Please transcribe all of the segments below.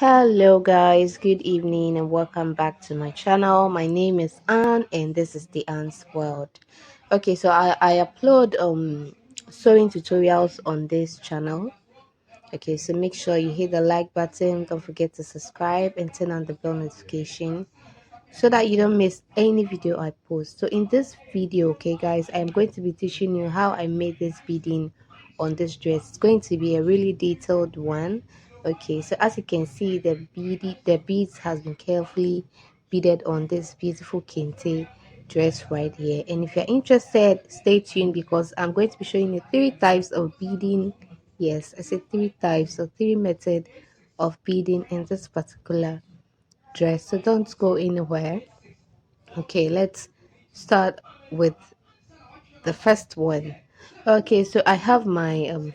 Hello guys, good evening and welcome back to my channel. My name is Anne and this is the Anne's World. Okay, so I upload sewing tutorials on this channel. Okay, so make sure you hit the like button, don't forget to subscribe and turn on the bell notification so that you don't miss any video I post. So in this video, okay guys, I'm going to be teaching you how I made this beading on this dress. It's going to be a really detailed one. Okay, so as you can see, the beads has been carefully beaded on this beautiful kente dress right here. And if you're interested, stay tuned because I'm going to be showing you 3 types of beading. Yes, I said 3 types, or 3 methods of beading in this particular dress. So don't go anywhere. Okay, let's start with the first one. Okay, so I have my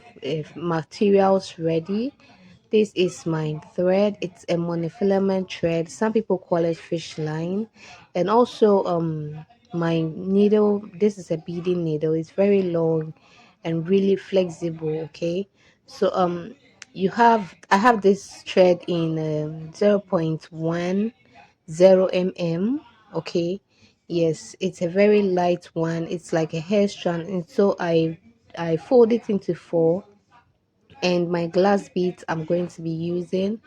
materials ready. This is my thread. It's a monofilament thread. Some people call it fish line. And also my needle. This is a beading needle. It's very long and really flexible. Okay, so I have this thread in 0.10 mm. Okay, yes, it's a very light one. It's like a hair strand, and so I fold it into 4. And my glass beads I'm going to be using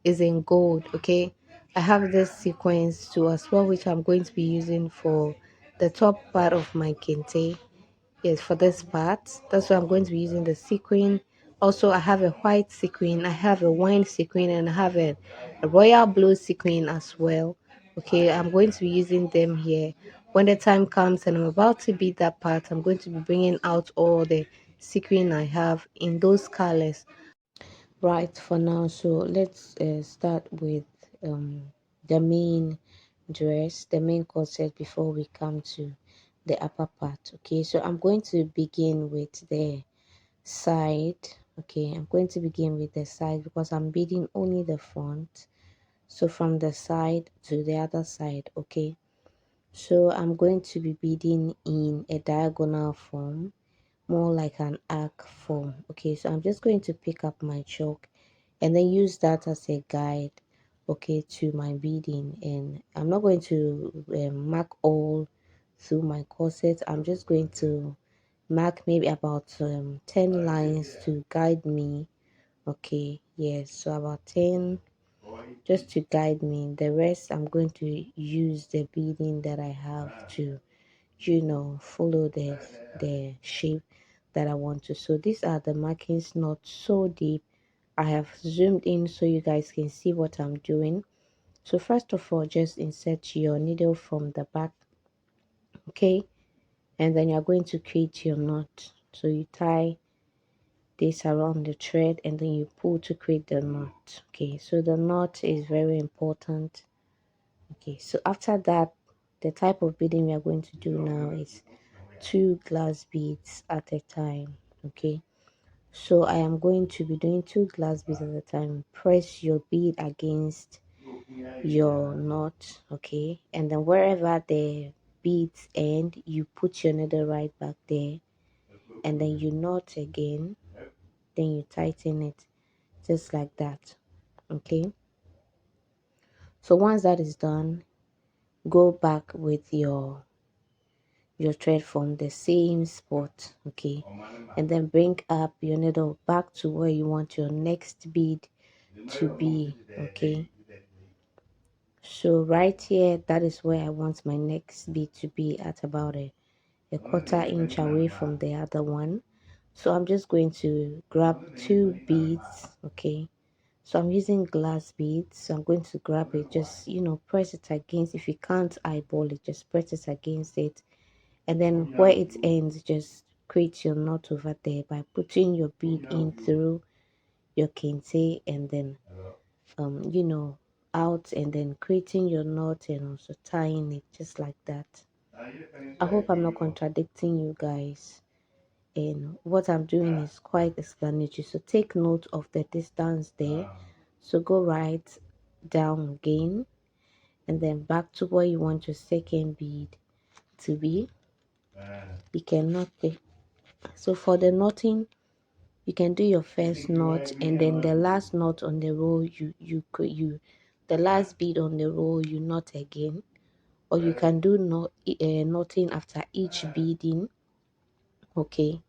is in gold. Okay, I have this sequence too as well, which I'm going to be using for the top part of my kente. Yes, for this part, that's why I'm going to be using the sequin. Also, I have a white sequin, I have a wine sequin, and I have a royal blue sequin as well. Okay, I'm going to be using them here. When the time comes and I'm about to beat that part, I'm going to be bringing out all the sequin I have in those colors. Right, for now, so let's start with the main dress, the main corset, before we come to the upper part. Okay, so I'm going to begin with the side. Okay, I'm going to begin with the side because I'm beading only the front. So from the side to the other side. Okay, so I'm going to be beading in a diagonal form, more like an arc form. Okay, so I'm just going to pick up my chalk and then use that as a guide, okay, to my beading. And I'm not going to mark all through my corset. I'm just going to mark maybe about 10 lines to guide me. Okay, yes, so about 10 just to guide me. The rest I'm going to use the beading that I have to, follow the shape that I want to. So these are the markings, not so deep. I have zoomed in so you guys can see what I'm doing. So first of all, just insert your needle from the back. Okay, and then you're going to create your knot. So you tie this around the thread and then you pull to create the knot. Okay, so the knot is very important. Okay, so after that, the type of beading we are going to do now is 2 glass beads at a time. Okay, so I am going to be doing 2 glass beads at a time. Press your bead against your knot. Okay, and then wherever the beads end, you put your needle right back there, and then you knot again, then you tighten it just like that. Okay, so once that is done, go back with your thread from the same spot. Okay, and then bring up your needle back to where you want your next bead to be. Okay, so right here, that is where I want my next bead to be, at about a quarter inch away from the other one. So I'm just going to grab 2 beads. Okay, so I'm using glass beads, so I'm going to grab it, just press it against. If you can't eyeball it, just press it against it, and then where it ends, just create your knot over there by putting your bead in through your kente, and then out, and then creating your knot and also tying it just like that. I hope I'm not contradicting you guys, and what I'm doing is quite explanatory, so take note of the distance there. So go right down again and then back to where you want your second bead to be. You can knot it. So for the knotting, you can do your first knot, and then the last knot on the row, the last bead on the row you knot again, or you can do knotting after each beading, okay,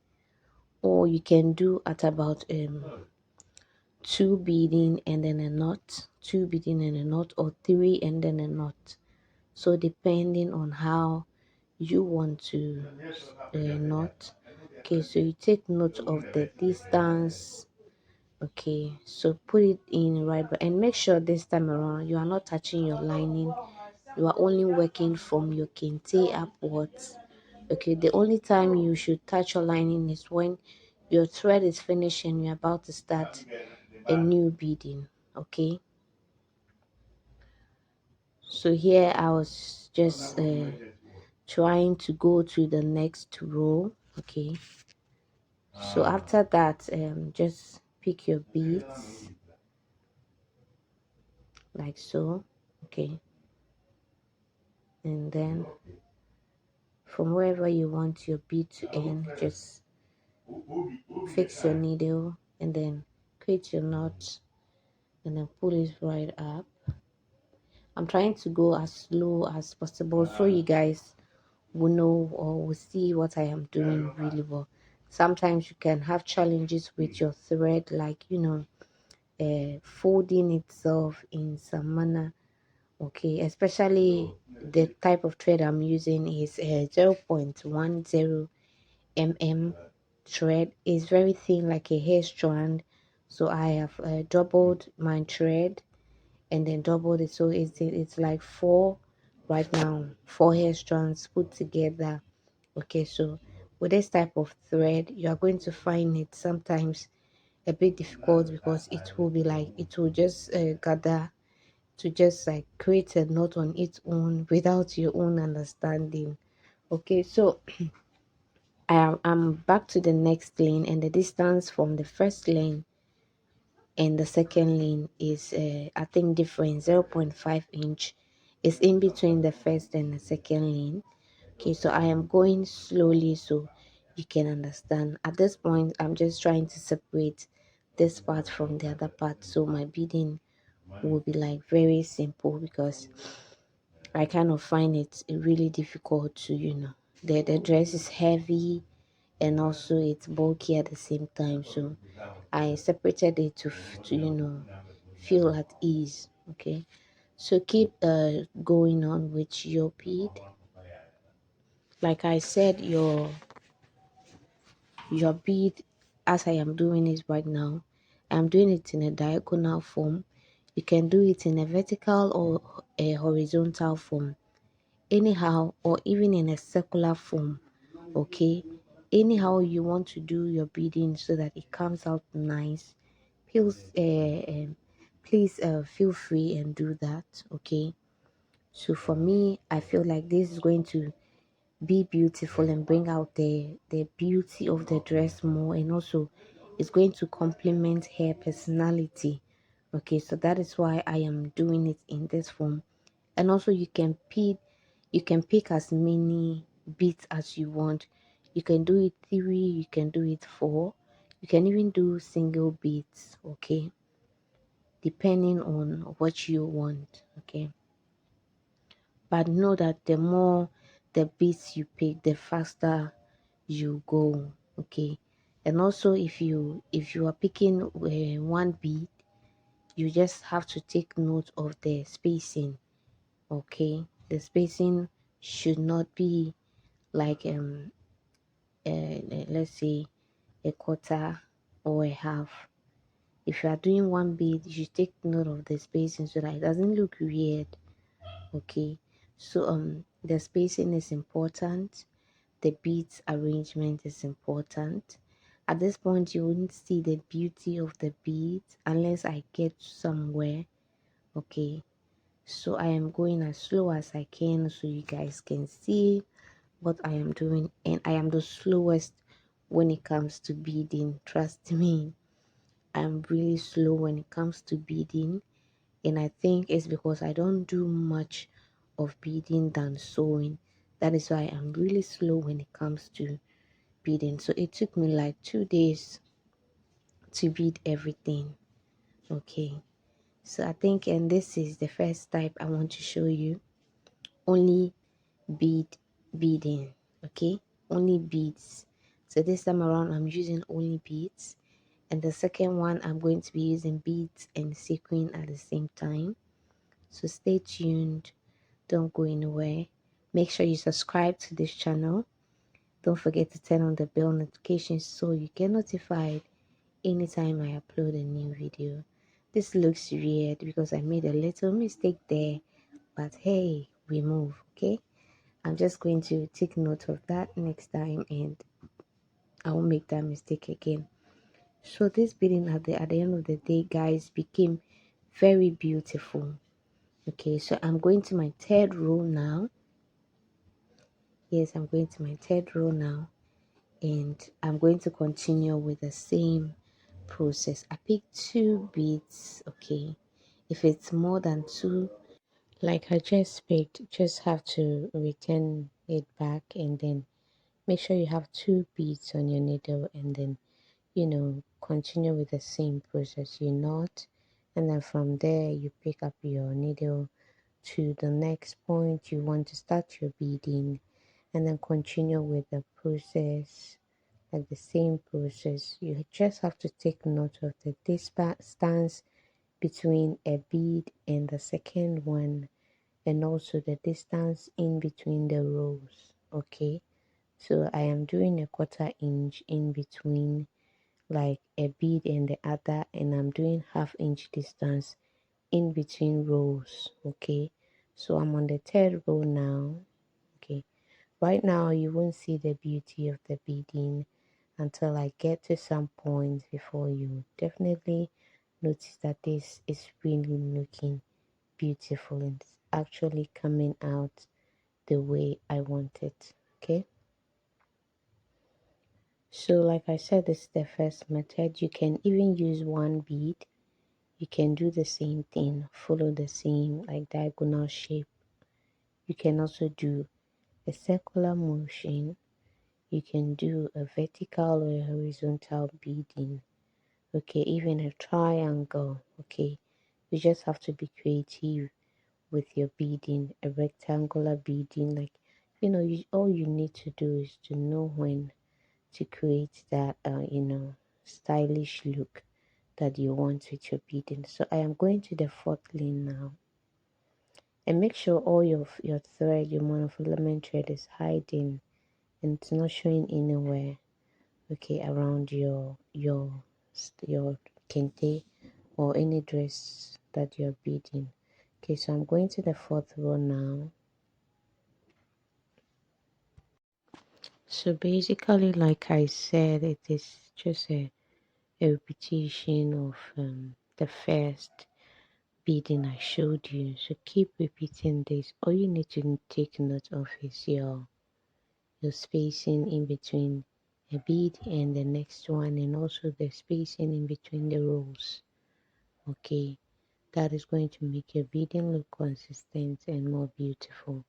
or you can do at about two beading and then a knot, two beading and a knot, or three and then a knot. So depending on how you want to knot. Okay, so you take note of the distance. Okay, so put it in right, and make sure this time around you are not touching your lining. You are only working from your kente upwards. Okay, the only time you should touch your lining is when your thread is finished and you're about to start a new beading. Okay, so here I was just trying to go to the next row. Okay, so after that, just pick your beads like so. Okay, and then from wherever you want your bead to end, just fix your needle and then create your knot and then pull it right up. I'm trying to go as slow as possible so you guys will know or will see what I am doing really well. Sometimes you can have challenges with your thread, like folding itself in some manner. Okay, especially the type of thread I'm using is 0.10 mm thread. Is very thin, like a hair strand. So I have doubled my thread and then doubled it, so it's like four right now, four hair strands put together. Okay, so with this type of thread you are going to find it sometimes a bit difficult, because it will be like it will just gather to just like create a knot on its own without your own understanding. Okay, so I'm back to the next lane, and the distance from the first lane and the second lane is I think different, 0.5 inch is in between the first and the second lane. Okay, so I am going slowly so you can understand. At this point I'm just trying to separate this part from the other part, so my beading will be like very simple, because I kind of find it really difficult to, the dress is heavy and also it's bulky at the same time. So I separated it to feel at ease. Okay, so keep going on with your bead. Like I said, your bead, as I am doing it right now, I'm doing it in a diagonal form. You can do it in a vertical or a horizontal form, anyhow, or even in a circular form. Okay, anyhow you want to do your beading so that it comes out nice, please feel free and do that. Okay, so for me, I feel like this is going to be beautiful and bring out the beauty of the dress more, and also it's going to complement her personality. Okay, so that is why I am doing it in this form. And also you can pick as many beats as you want. You can do it three, you can do it four, you can even do single beats. Okay, depending on what you want. Okay, but know that the more the beats you pick, the faster you go. Okay, and also if you are picking one beat, you just have to take note of the spacing. Okay, the spacing should not be like let's say a quarter or a half. If you are doing one bead, you should take note of the spacing so that it doesn't look weird. Okay, so the spacing is important, the beads arrangement is important. At this point you wouldn't see the beauty of the beads unless I get somewhere. Okay, so I am going as slow as I can so you guys can see what I am doing, and I am the slowest when it comes to beading. Trust me, I'm really slow when it comes to beading, and I think it's because I don't do much of beading than sewing. That is why I'm really slow when it comes to beading. So it took me like 2 days to bead everything. Okay, so I think, and this is the first type I want to show you, only beading. Okay, only beads. So this time around I'm using only beads, and the second one I'm going to be using beads and sequin at the same time. So stay tuned, don't go anywhere. Make sure you subscribe to this channel. Don't forget to turn on the bell notifications so you get notified anytime I upload a new video. This looks weird because I made a little mistake there, but hey, we move. Okay, I'm just going to take note of that next time and I won't make that mistake again. So this beading at the end of the day, guys, became very beautiful. Okay, so I'm going to my third row now. Yes, I'm going to my third row now, and I'm going to continue with the same process. I picked 2 beads. Okay, if it's more than 2, like I just picked, just have to return it back, and then make sure you have 2 beads on your needle, and then continue with the same process. You knot, and then from there you pick up your needle to the next point you want to start your beading, and then continue with the process, like the same process. You just have to take note of the distance between a bead and the second one, and also the distance in between the rows. Okay, so I am doing a 1/4 inch in between like a bead and the other, and I'm doing 1/2 inch distance in between rows. Okay, so I'm on the third row now. Okay, right now you won't see the beauty of the beading until I get to some point before you definitely notice that this is really looking beautiful and it's actually coming out the way I want it. Okay, so like I said, this is the first method. You can even use 1 bead. You can do the same thing, follow the same like diagonal shape. You can also do a circular motion. You can do a vertical or a horizontal beading. Okay, even a triangle. Okay, you just have to be creative with your beading. A rectangular beading, like all you need to do is to know when to create that stylish look that you want with your beading. So I am going to the fourth lane now, and make sure all your thread, your monofilament thread, is hiding and it's not showing anywhere. Okay, around your kente or any dress that you're beading. Okay, so I'm going to the fourth row now. So basically, like I said, it is just a repetition of the first beading I showed you. So keep repeating this. All you need to take note of is your spacing in between a bead and the next one, and also the spacing in between the rows. Okay, that is going to make your beading look consistent and more beautiful,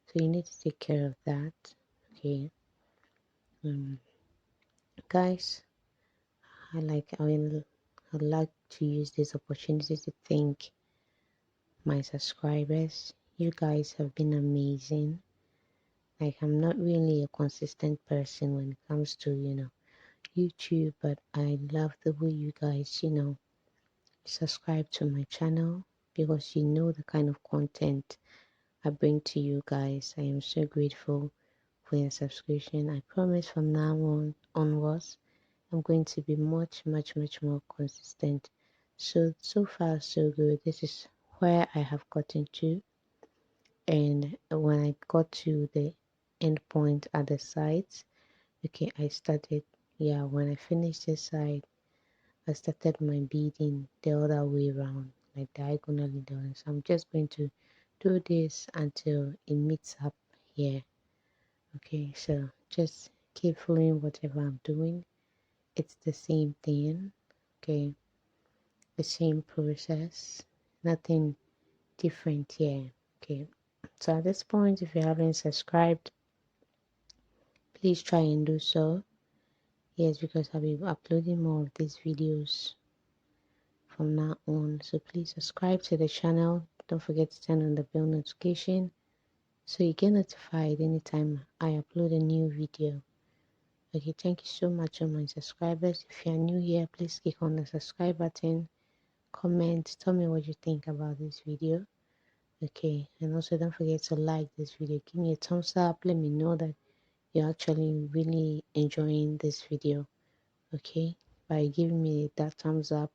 so you need to take care of that. Okay, guys, I'd like to use this opportunity to thank my subscribers. You guys have been amazing. Like, I'm not really a consistent person when it comes to YouTube, but I love the way you guys subscribe to my channel, because you know the kind of content I bring to you guys. I am so grateful for your subscription. I promise from now onwards I'm going to be much more consistent. So far so good. This is where I have gotten to, and when I got to the end point at the sides, okay, I started, yeah, when I finished this side, I started my beading the other way around, like diagonally down. So I'm just going to do this until it meets up here. Okay, so just keep following whatever I'm doing. It's the same thing. Okay, the same process, nothing different here. Okay, so at this point, if you haven't subscribed, please try and do so. Yes, because I'll be uploading more of these videos from now on. So please subscribe to the channel. Don't forget to turn on the bell notification so you get notified anytime I upload a new video. Okay, thank you so much on my subscribers. If you are new here, please click on the subscribe button, comment, tell me what you think about this video. Okay, and also don't forget to like this video. Give me a thumbs up. Let me know that you're actually really enjoying this video. Okay, by giving me that thumbs up.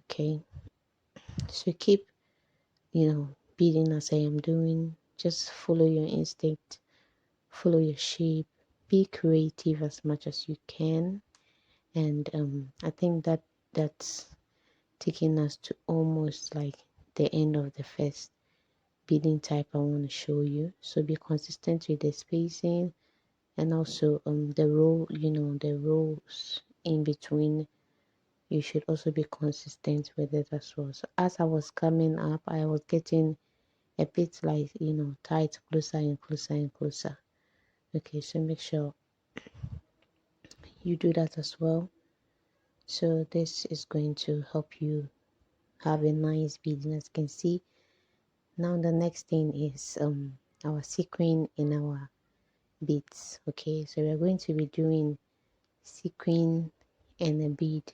Okay, so keep, beading as I am doing. Just follow your instinct, follow your shape, be creative as much as you can. And I think that's taking us to almost like the end of the first beading type I want to show you. So be consistent with the spacing, and also the row, the rows in between, you should also be consistent with it as well. So as I was coming up, I was getting a bit like, tight, closer and closer and closer. Okay, so make sure you do that as well. So this is going to help you have a nice beading. As you can see, now the next thing is our sequin in our beads. Okay, so we're going to be doing sequin and a bead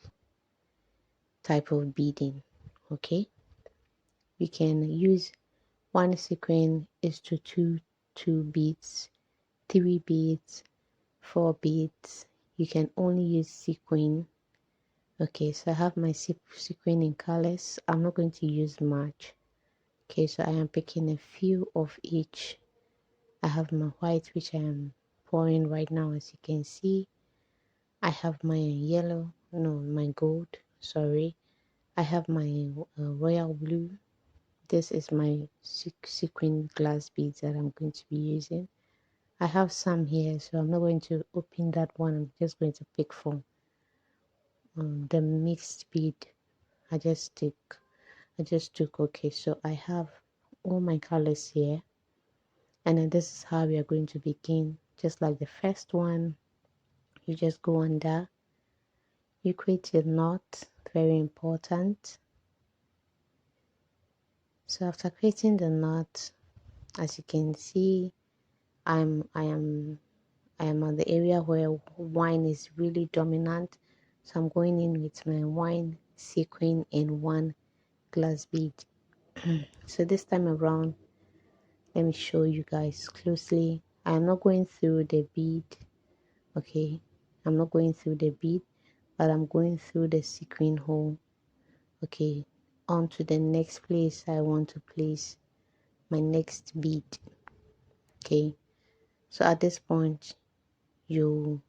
type of beading. Okay, we can use one sequin is to two beads, three beads, four beads. You can only use sequin. Okay, so I have my sequin in colors. I'm not going to use much. Okay, so I am picking a few of each. I have my white, which I am pouring right now, as you can see. I have my yellow, no, my gold, sorry. I have my royal blue. This is my sequin glass beads that I'm going to be using. I have some here, so I'm not going to open that one. I'm just going to pick from the mixed bead. I just took, okay, so I have all my colors here. And then this is how we are going to begin. Just like the first one, you just go under, you create your knot, very important. So after creating the knot, as you can see, I am at the area where wine is really dominant. So I'm going in with my wine sequin and one glass bead. So this time around, let me show you guys closely. I am not going through the bead. Okay, I'm not going through the bead, but I'm going through the sequin hole. Okay, on to the next place I want to place my next bead. Okay, so at this point, I'm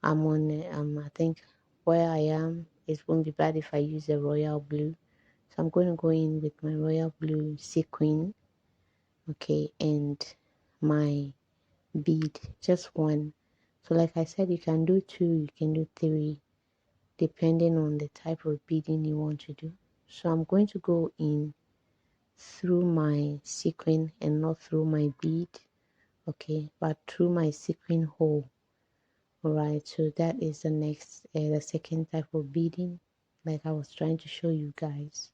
on I think where I am, it won't be bad if I use a royal blue. So I'm going to go in with my royal blue sequin. Okay, and my bead, just one. So like I said, you can do two, you can do three, depending on the type of beading you want to do. So I'm going to go in through my sequin and not through my bead, okay, but through my sequin hole. All right, so that is the second type of beading, like I was trying to show you guys.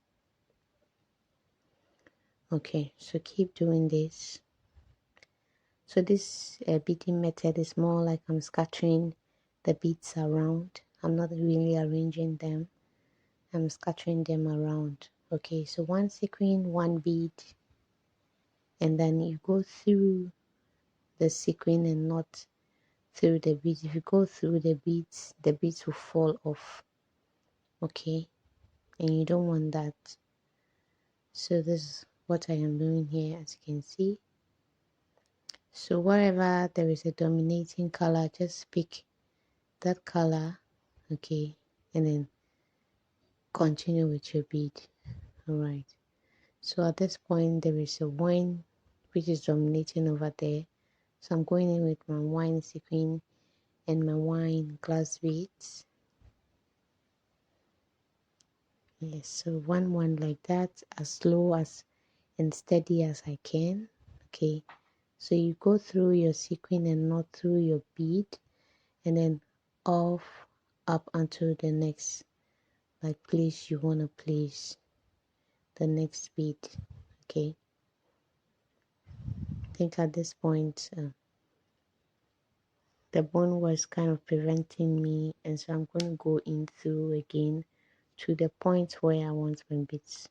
Okay, so keep doing this. So this beading method is more like I'm scattering the beads around. I'm not really arranging them. I'm scattering them around. Okay, so one sequin, one bead, and then you go through the sequin and not through the beads. If you go through the beads will fall off. Okay, and you don't want that. So this is what I am doing here, as you can see. So wherever there is a dominating color, just pick that color, okay, and then continue with your bead. All right, so at this point there is a wine which is dominating over there, so I'm going in with my wine sequin and my wine glass beads. Yes, so one like that, as slow as and steady as I can. Okay, so you go through your sequin and not through your bead, and then off up until the next like place you want to place the next bead. Okay, I think at this point the bone was kind of preventing me, and so I'm going to go in through again to the point where I want my beads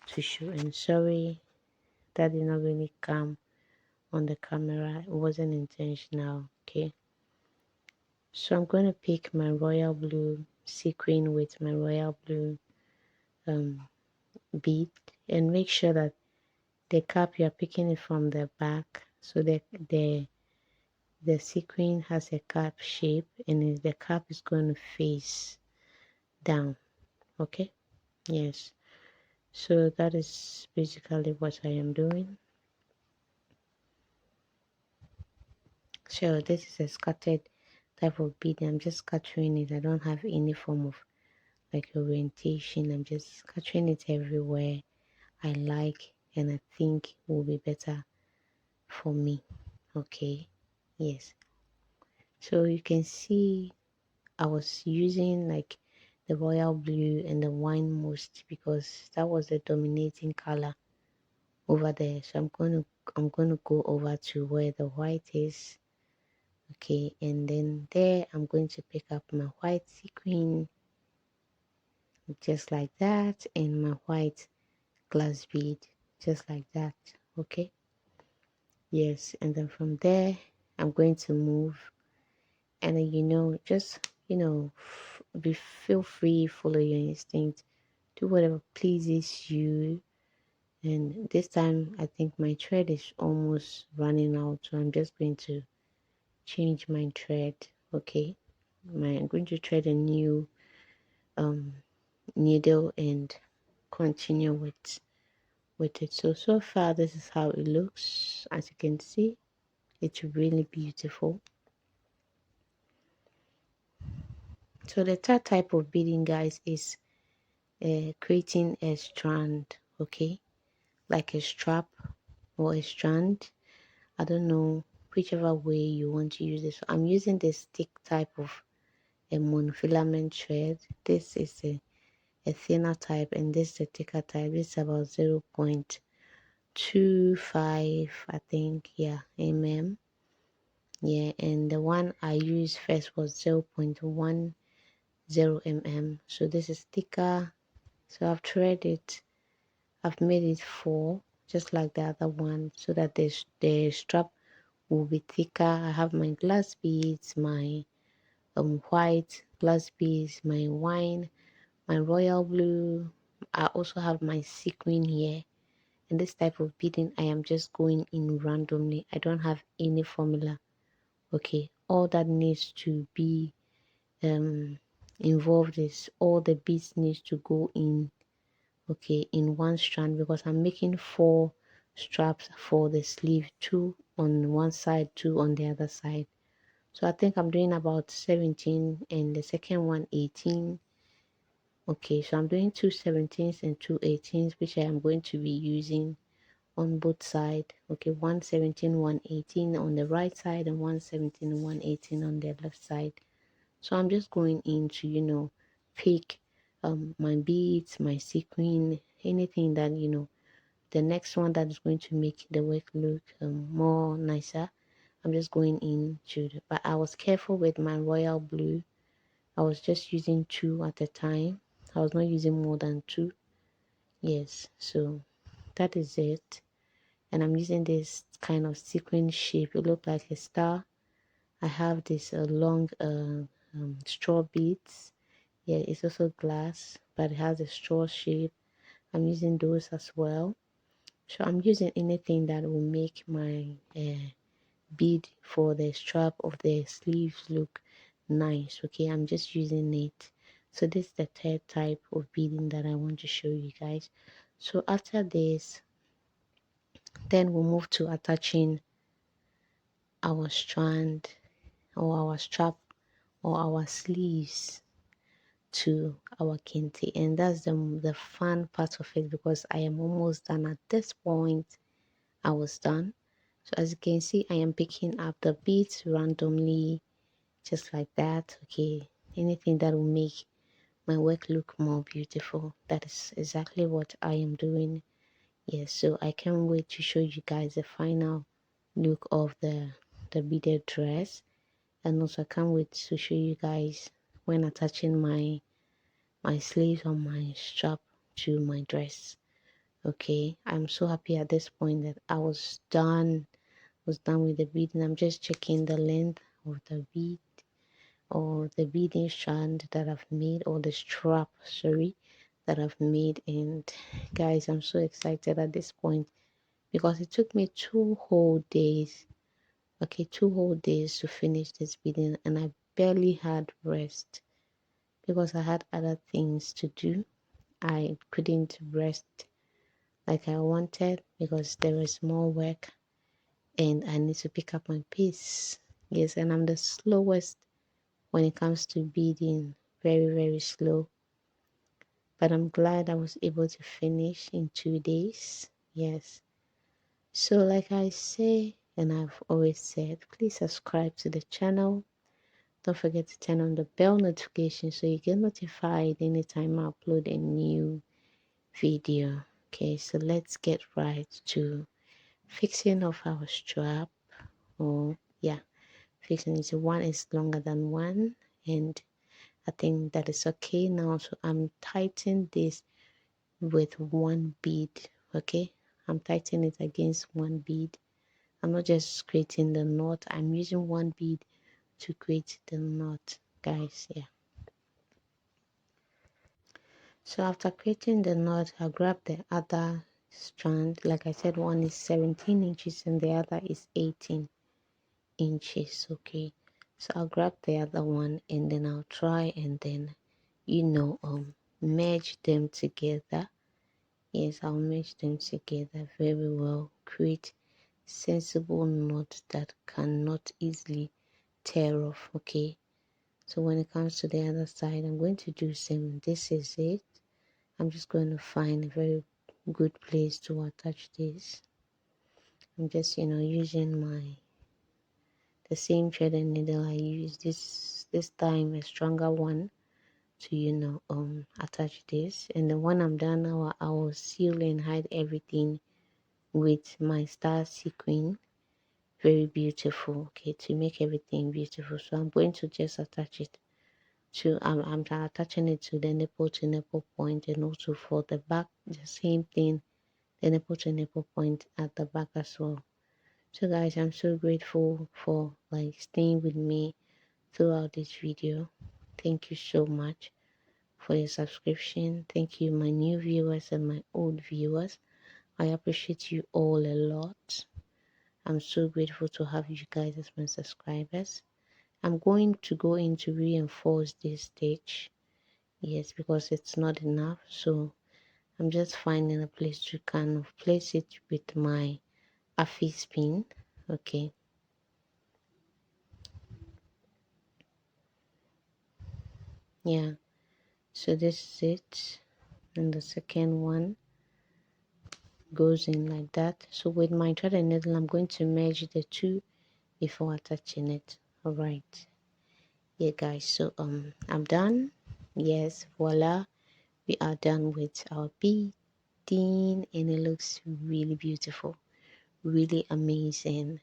to show. And sorry, that did not really come on the camera, it wasn't intentional. Okay, so I'm going to pick my royal blue sequin with my royal blue um, bead, and make sure that the cap you're picking it from the back, so the sequin has a cap shape, and the cap is going to face down. Okay, yes, so that is basically what I am doing. So this is a scattered type of bead. I'm just scattering it. I don't have any form of like orientation. I'm just scattering it everywhere I like, and I think will be better for me. Okay, yes, so you can see I was using like the royal blue and the wine most because that was the dominating color over there. So I'm going to go over to where the white is. Okay, and then there I'm going to pick up my white sequin just like that, and my white glass bead just like that. Okay, yes, and then from there I'm going to move, and then just be feel free, follow your instinct, do whatever pleases you. And this time I think my thread is almost running out, so I'm just going to change my thread. Okay, I'm going to thread a new um needle and continue with it. So far this is how it looks. As you can see, it's really beautiful. So the third type of beading, guys, is creating a strand. Okay, like a strap or a strand. I don't know, whichever way you want to use this. I'm using the stick type of a monofilament thread. This is a thinner type, and this is a thicker type. This is about 0.25, I think, yeah, yeah, and the one I used first was 0.10 so this is thicker. So I've threaded it, I've made it 4 just like the other one, so that the strap will be thicker. I have my glass beads, my white glass beads, my wine, my royal blue. I also have my sequin here. And this type of beading, I am just going in randomly. I don't have any formula. Okay, all that needs to be involved is all the beads needs to go in, okay, in one strand, because I'm making 4 straps for the sleeve, 2 on one side, 2 on the other side. So I think I'm doing about 17 and the second one 18. Okay, so I'm doing 2 17s and 2 18s, which I am going to be using on both sides. Okay, 117, 118 on the right side, and 117 and 118 on the left side. So I'm just going in to pick my beads, my sequin, anything that the next one that is going to make the work look more nicer. I'm just going into but I was careful with my royal blue. I was just using 2 at a time. I was not using more than 2. Yes, so that is it. And I'm using this kind of sequin shape. It looked like a star. I have this long straw beads. Yeah, it's also glass, but it has a straw shape. I'm using those as well. So I'm using anything that will make my bead for the strap of the sleeves look nice. Okay, I'm just using it. So this is the third type of beading that I want to show you guys. So after this, then we'll move to attaching our strand or our strap or our sleeves to our kente, and that's the fun part of it, because I am almost done. At this point I was done. So as you can see, I am picking up the beads randomly just like that. Okay, anything that will make my work look more beautiful. That is exactly what I am doing. Yes, so I can't wait to show you guys the final look of the beaded dress, and also I can't wait to show you guys when attaching my sleeves on my strap to my dress. Okay, I'm so happy at this point that I was done with the beading. I'm just checking the length of the bead or the beading strand that I've made, or the strap, sorry, that I've made. And guys, I'm so excited at this point because it took me 2 whole days. Okay, 2 whole days to finish this beading, and I barely had rest because I had other things to do. I couldn't rest like I wanted because there was more work and I need to pick up my pace. Yes, and I'm the slowest when it comes to beading, very, very slow. But I'm glad I was able to finish in 2 days. Yes. So, like I say, and I've always said, please subscribe to the channel. Don't forget to turn on the bell notification so you get notified anytime I upload a new video. Okay, so let's get right to fixing of our strap. Or yeah, fixing it. One is longer than one, and I think that is okay now. So I'm tightening this with one bead. Okay, I'm tightening it against one bead. I'm not just creating the knot, I'm using one bead to create the knot, guys. Yeah, so after creating the knot, I'll grab the other strand. Like I said, one is 17 inches and the other is 18 inches. Okay, so I'll grab the other one and then I'll try and then merge them together. Yes, I'll merge them together very well, create sensible knot that cannot easily tear off. Okay, so when it comes to the other side, I'm going to do same. This is it. I'm just going to find a very good place to attach this. I'm just using the same thread and needle I used this time, a stronger one, to attach this. And then when I'm done now, I will seal and hide everything with my star sequin. Very beautiful. Okay, to make everything beautiful, so I'm going to just attach it to I'm attaching it to the nipple to nipple point, and also for the back the same thing, the nipple to nipple point at the back as well. So guys, I'm so grateful for staying with me throughout this video. Thank you so much for your subscription. Thank you, my new viewers and my old viewers. I appreciate you all a lot. I'm so grateful to have you guys as my subscribers. I'm going to go in to reinforce this stitch. Yes, because it's not enough. So I'm just finding a place to kind of place it with my puffy spin. Okay. Yeah. So this is it. And the second one goes in like that. So with my thread and needle, I'm going to merge the two before attaching it. All right. Yeah, guys. So I'm done. Yes, voila. We are done with our beading, and it looks really beautiful, really amazing.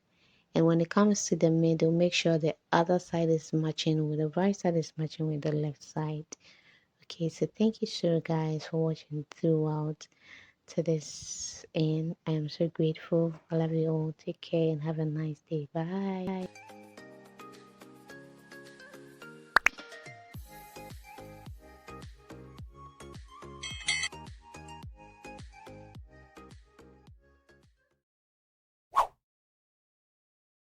And when it comes to the middle, make sure the other side is matching with the right side is matching with the left side. Okay, so thank you so guys for watching throughout to this, and I am so grateful. I love you all. Take care and have a nice day. Bye.